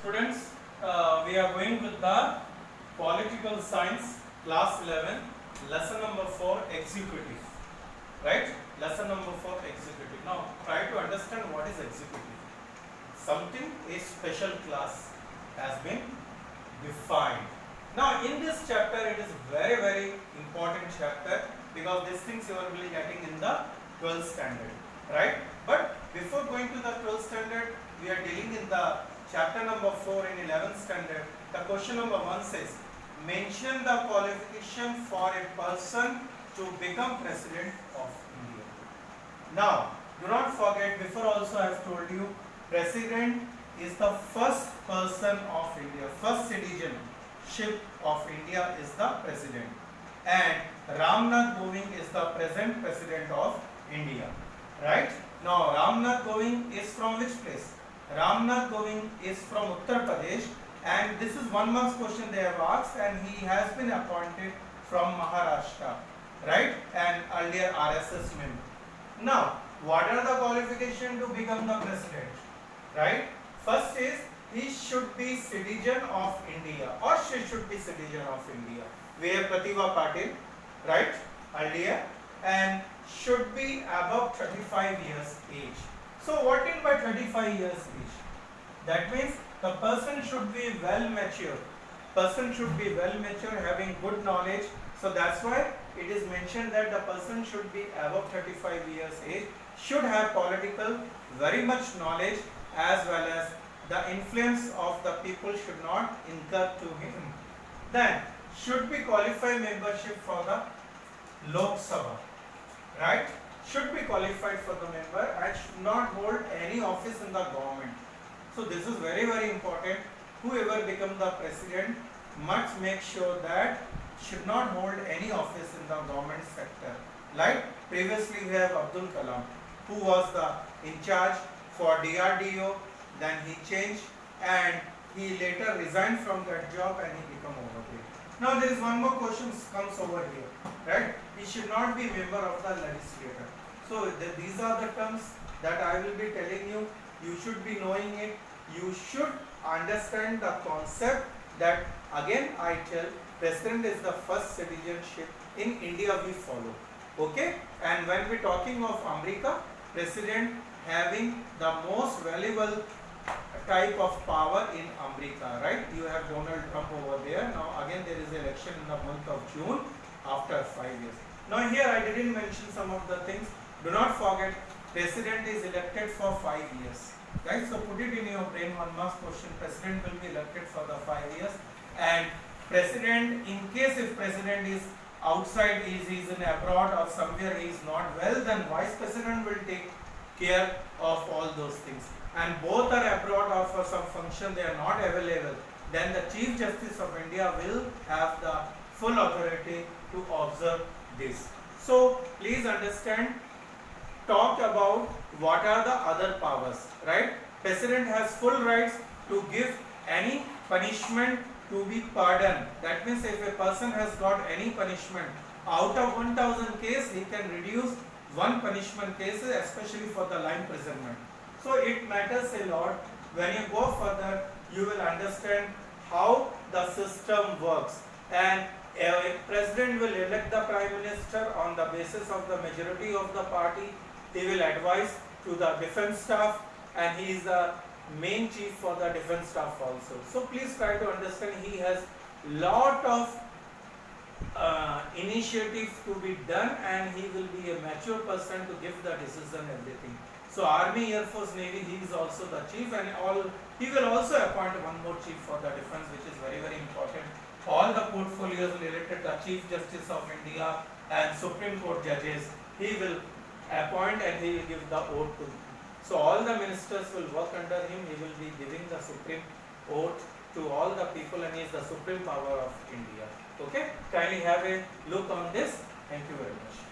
Students, we are going with the political science class 11 lesson number 4 executive, right? Lesson number 4 executive. Now try to understand what is executive. Something, a special class has been defined. Now in this chapter it is very important chapter because these things you will be getting in the 12th standard, right? But before going to the 12th standard, we are dealing in the chapter number 4 in 11th standard. The question number 1 says, mention the qualification for a person to become president of India. Now, do not forget, before also I have told you, president is the first person of India, first citizenship of India is the president. And Ramnath Kovind is the present president of India, right? Now, Ramnath Kovind is from which place? Ramnath Kovind is from Uttar Pradesh, and this is 1 mark question they have asked, and he has been appointed from Maharashtra, right? And earlier RSS member. Now, what are the qualifications to become the president, right? First is he should be citizen of India, or she should be citizen of India. We have Pratibha Patil, right? Earlier, and should be above 35 years age. So what mean by 35 years age? That means the person should be well mature. Person should be well mature, having good knowledge. So that's why it is mentioned that the person should be above 35 years age, should have political very much knowledge, as well as the influence of the people should not incur to him. Then should be qualified membership for the Lok Sabha, right? Should be qualified for the member and should not hold any office in the government. So this is very important. Whoever becomes the president must make sure that should not hold any office in the government sector. Like previously we have Abdul Kalam, who was the in charge for DRDO, then he changed and he later resigned from that job and he became over there. Now there is one more question comes over here, right? He should not be member of the legislature. So these are the terms that I will be telling you. You should be knowing it. You should understand the concept that again I tell, president is the first citizenship in India we follow. Okay? And when we talking of America, president having the most valuable type of power in America, right? You have Donald Trump over there. Now again there is election in the month of June after 5 years. Now here I didn't mention some of the things. Do not forget, president is elected for 5 years. Right? So put it in your brain, 1 mark question, president will be elected for the 5 years. And president, in case if president is outside, he is in abroad or somewhere he is not well, then vice president will take care of all those things. And both are abroad or for some function they are not available, then the Chief Justice of India will have the full authority to observe this. So please understand, talk about what are the other powers, right? President has full rights to give any punishment to be pardoned. That means if a person has got any punishment, out of 1000 cases, he can reduce 1 punishment case, especially for the life imprisonment. So it matters a lot. When you go further, you will understand how the system works. And a president will elect the prime minister on the basis of the majority of the party. He will advise to the defense staff, and he is the main chief for the defense staff also. So please try to understand, he has lot of initiative to be done, and he will be a mature person to give the decision everything. So Army, Air Force, Navy, he is also the chief, and he will also appoint one more chief for the defense, which is very important. All the portfolios related to the Chief Justice of India and Supreme Court judges, he will appoint and he will give the oath to him. So all the ministers will work under him. He will be giving the supreme oath to all the people, and he is the supreme power of India. Okay? Kindly have a look on this. Thank you very much.